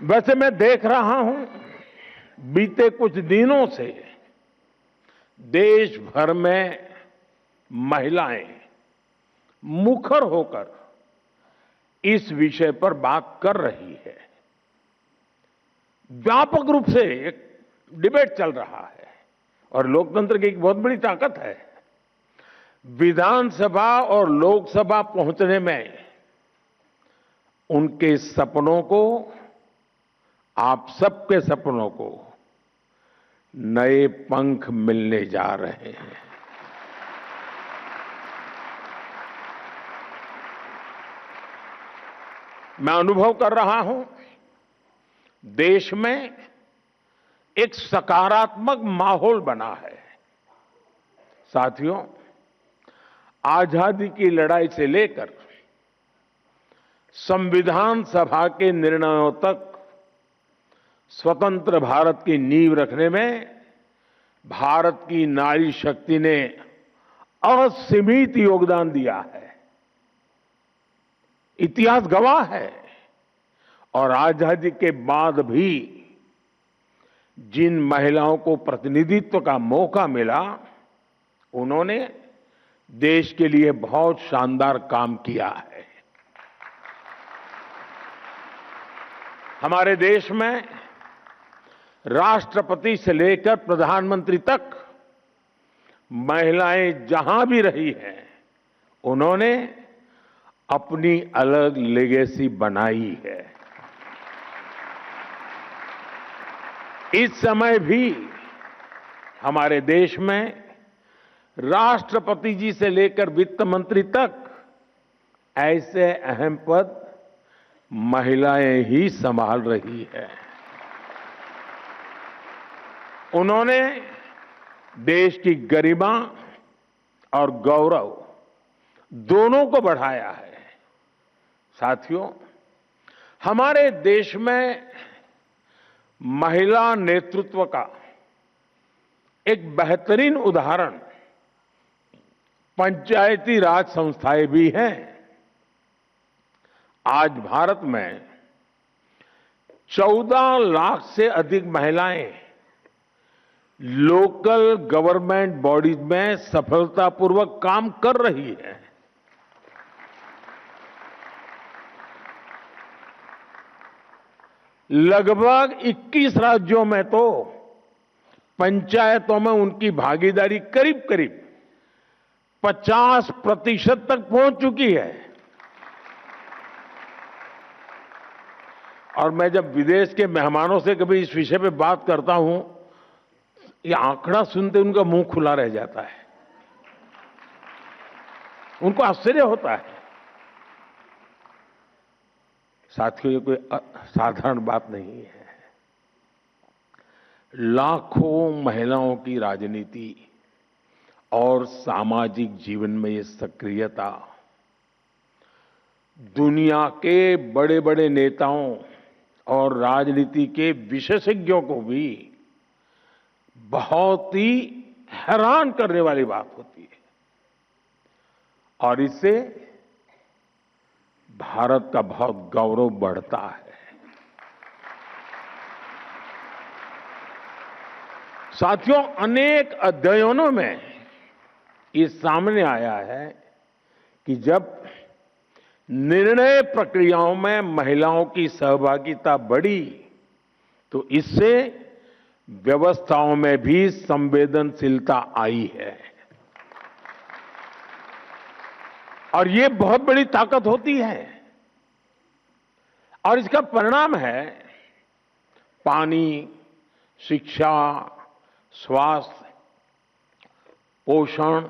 वैसे मैं देख रहा हूं बीते कुछ दिनों से देश भर में महिलाएं मुखर होकर इस विषय पर बात कर रही है। व्यापक रूप से एक डिबेट चल रहा है और लोकतंत्र की एक बहुत बड़ी ताकत है। विधानसभा और लोकसभा पहुंचने में उनके सपनों को, आप सबके सपनों को नए पंख मिलने जा रहे हैं। मैं अनुभव कर रहा हूं देश में एक सकारात्मक माहौल बना है। साथियों, आजादी की लड़ाई से लेकर संविधान सभा के निर्णयों तक स्वतंत्र भारत की नींव रखने में भारत की नारी शक्ति ने असीमित योगदान दिया है। इतिहास गवाह है। और आजादी के बाद भी जिन महिलाओं को प्रतिनिधित्व का मौका मिला, उन्होंने देश के लिए बहुत शानदार काम किया है। हमारे देश में राष्ट्रपति से लेकर प्रधानमंत्री तक महिलाएं जहां भी रही हैं, उन्होंने अपनी अलग लेगेसी बनाई है। इस समय भी हमारे देश में राष्ट्रपति जी से लेकर वित्त मंत्री तक ऐसे अहम पद महिलाएं ही संभाल रही है। उन्होंने देश की गरिमा और गौरव दोनों को बढ़ाया है। साथियों, हमारे देश में महिला नेतृत्व का एक बेहतरीन उदाहरण पंचायती राज संस्थाएं भी हैं। आज भारत में 14 लाख से अधिक महिलाएं लोकल गवर्नमेंट बॉडीज में सफलतापूर्वक काम कर रही है। लगभग 21 राज्यों में तो पंचायतों में उनकी भागीदारी करीब करीब 50% तक पहुंच चुकी है। और मैं जब विदेश के मेहमानों से कभी इस विषय पे बात करता हूं, ये आंकड़ा सुनते उनका मुंह खुला रह जाता है। उनको आश्चर्य होता है। साथियों, ये कोई साधारण बात नहीं है। लाखों महिलाओं की राजनीति और सामाजिक जीवन में ये सक्रियता दुनिया के बड़े बड़े नेताओं और राजनीति के विशेषज्ञों को भी बहुत ही हैरान करने वाली बात होती है। और इससे भारत का बहुत गौरव बढ़ता है। साथियों, अनेक अध्ययनों में ये सामने आया है कि जब निर्णय प्रक्रियाओं में महिलाओं की सहभागिता बढ़ी तो इससे व्यवस्थाओं में भी संवेदनशीलता आई है। और ये बहुत बड़ी ताकत होती है। और इसका परिणाम है पानी, शिक्षा, स्वास्थ्य, पोषण,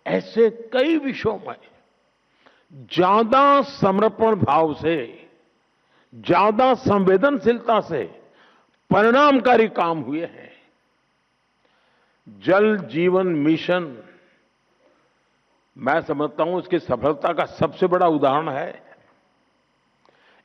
ऐसे कई विषयों में ज्यादा समर्पण भाव से, ज्यादा संवेदनशीलता से परिणामकारी काम हुए हैं। जल जीवन मिशन, मैं समझता हूं इसकी सफलता का सबसे बड़ा उदाहरण है।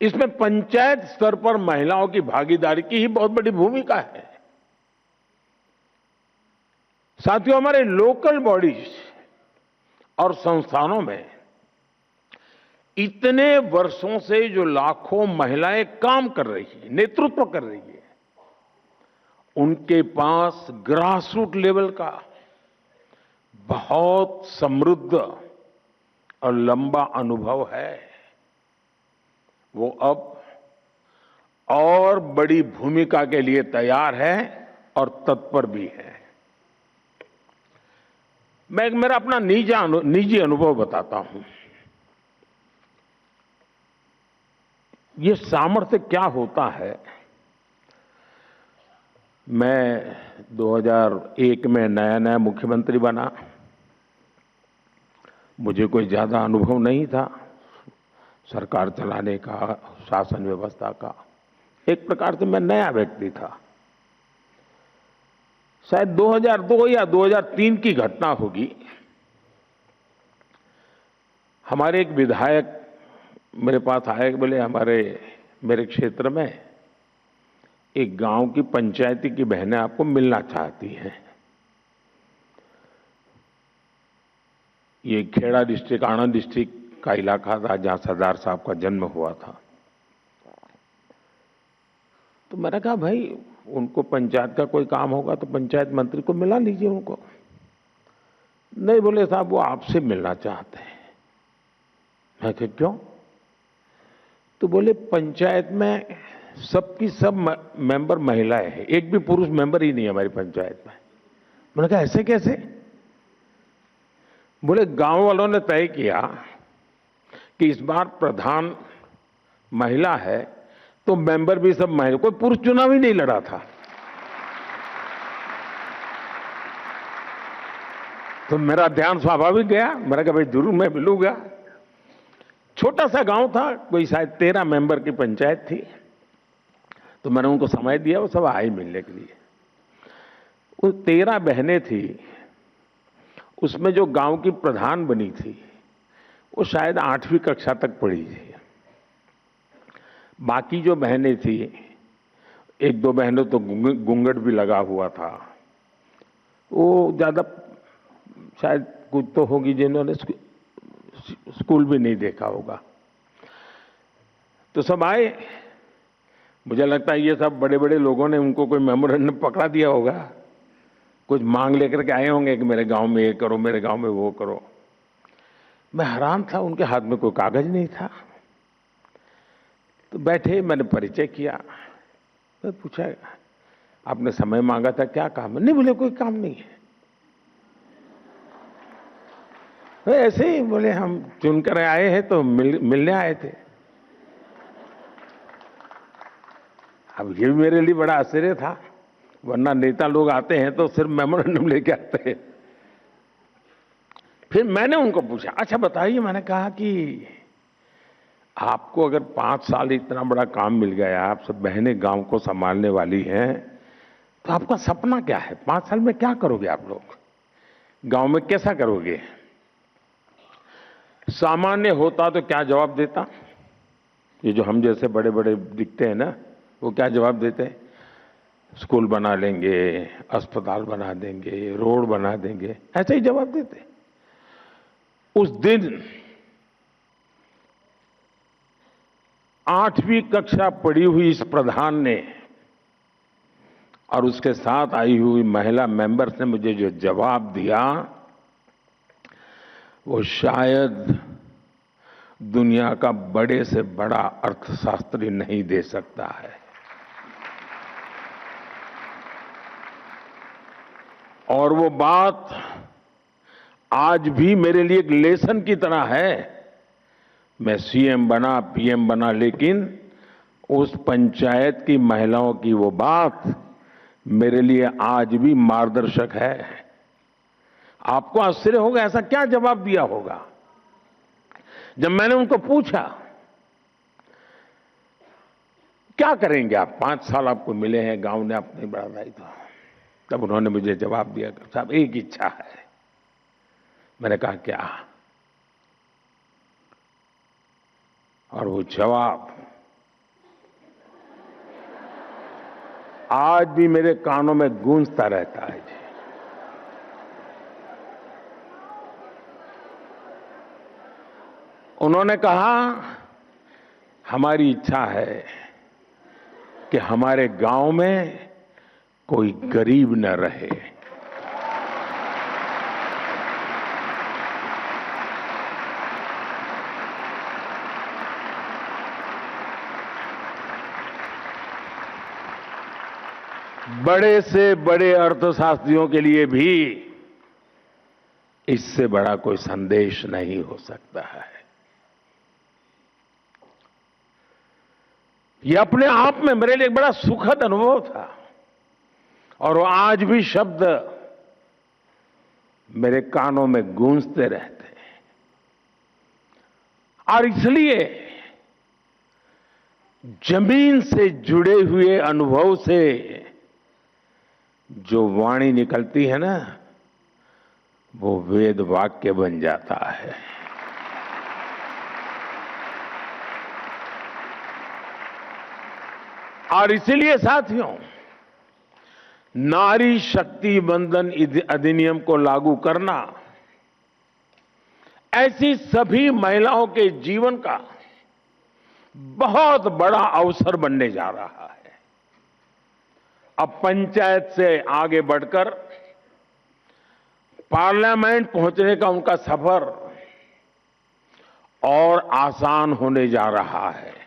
इसमें पंचायत स्तर पर महिलाओं की भागीदारी की ही बहुत बड़ी भूमिका है। साथियों, हमारे लोकल बॉडीज और संस्थानों में इतने वर्षों से जो लाखों महिलाएं काम कर रही हैं, नेतृत्व कर रही है, उनके पास ग्रास रूट लेवल का बहुत समृद्ध और लंबा अनुभव है। वो अब और बड़ी भूमिका के लिए तैयार है और तत्पर भी है। मैं मेरा अपना निजी अनुभव बताता हूं। ये सामर्थ्य क्या होता है। मैं 2001 में नया नया मुख्यमंत्री बना। मुझे कोई ज्यादा अनुभव नहीं था सरकार चलाने का, शासन व्यवस्था का। एक प्रकार से मैं नया व्यक्ति था। शायद 2002 या 2003 की घटना होगी। हमारे एक विधायक मेरे पास आए, बोले मेरे क्षेत्र में एक गांव की पंचायती की बहनें आपको मिलना चाहती हैं। ये खेड़ा डिस्ट्रिक्ट, आनंद डिस्ट्रिक्ट का इलाका था जहां सरदार साहब का जन्म हुआ था। तो मैंने कहा भाई उनको पंचायत का कोई काम होगा तो पंचायत मंत्री को मिला लीजिए उनको। नहीं, बोले साहब वो आपसे मिलना चाहते हैं। मैं कहा क्यों? तो बोले पंचायत में सबकी सब मेंबर महिलाएं हैं, एक भी पुरुष मेंबर ही नहीं है हमारी पंचायत में। मैंने कहा ऐसे कैसे? बोले गांव वालों ने तय किया कि इस बार प्रधान महिला है तो मेंबर भी सब महिला, कोई पुरुष चुनाव ही नहीं लड़ा था। तो मेरा ध्यान स्वाभाविक गया। मैंने कहा भाई जरूर मैं मिलूंगा। छोटा सा गांव था, कोई शायद 13 मेंबर की पंचायत थी। तो मैंने उनको समय दिया, वो सब आए मिलने के लिए। वो 13 बहनें थी, उसमें जो गांव की प्रधान बनी थी वो शायद 8वीं कक्षा तक पढ़ी थी। बाकी जो बहनें थी, एक दो बहनों तो घूंघट भी लगा हुआ था। वो ज्यादा शायद कुछ तो होगी जिन्होंने स्कूल भी नहीं देखा होगा। तो सब आए। मुझे लगता है ये सब बड़े बड़े लोगों ने उनको कोई मेमोरेंडम पकड़ा दिया होगा, कुछ मांग लेकर के आए होंगे कि मेरे गांव में ये करो, मेरे गांव में वो करो। मैं हैरान था, उनके हाथ में कोई कागज नहीं था। तो बैठे, मैंने परिचय किया। मैं पूछा आपने समय मांगा था, क्या काम है? नहीं, बोले कोई काम नहीं है। ऐसे ही बोले हम चुनकर आए हैं तो मिलने आए थे। अब ये भी मेरे लिए बड़ा आश्चर्य था, वरना नेता लोग आते हैं तो सिर्फ मेमोरेंडम लेके आते हैं। फिर मैंने उनको पूछा, अच्छा बताइए, मैंने कहा कि आपको अगर 5 साल इतना बड़ा काम मिल गया, आप सब बहनें गांव को संभालने वाली हैं, तो आपका सपना क्या है? 5 साल में क्या करोगे आप लोग? गांव में कैसा करोगे? सामान्य होता तो क्या जवाब देता? ये जो हम जैसे बड़े बड़े दिखते हैं ना, वो क्या जवाब देते? स्कूल बना लेंगे, अस्पताल बना देंगे, रोड बना देंगे, ऐसे ही जवाब देते। उस दिन 8वीं कक्षा पढ़ी हुई इस प्रधान ने और उसके साथ आई हुई महिला मेंबर्स ने मुझे जो जवाब दिया, वो शायद दुनिया का बड़े से बड़ा अर्थशास्त्री नहीं दे सकता है। और वो बात आज भी मेरे लिए एक लेसन की तरह है। मैं सीएम बना, पीएम बना, लेकिन उस पंचायत की महिलाओं की वो बात मेरे लिए आज भी मार्गदर्शक है। आपको आश्चर्य होगा ऐसा क्या जवाब दिया होगा। जब मैंने उनको पूछा क्या करेंगे आप, 5 साल आपको मिले हैं, गांव ने आपने बड़ा दायित्व, तब उन्होंने मुझे जवाब दिया, साहब एक इच्छा है। मैंने कहा क्या? और वो जवाब आज भी मेरे कानों में गूंजता रहता है। उन्होंने कहा, हमारी इच्छा है कि हमारे गांव में कोई गरीब न रहे। बड़े से बड़े अर्थशास्त्रियों के लिए भी इससे बड़ा कोई संदेश नहीं हो सकता है। यह अपने आप में मेरे लिए एक बड़ा सुखद अनुभव था और वो आज भी शब्द मेरे कानों में गूंजते रहते हैं। और इसलिए जमीन से जुड़े हुए अनुभव से जो वाणी निकलती है ना, वो वेद वाक्य बन जाता है। और इसीलिए साथियों, नारी शक्ति वंदन अधिनियम को लागू करना ऐसी सभी महिलाओं के जीवन का बहुत बड़ा अवसर बनने जा रहा है। अब पंचायत से आगे बढ़कर पार्लियामेंट पहुंचने का उनका सफर और आसान होने जा रहा है।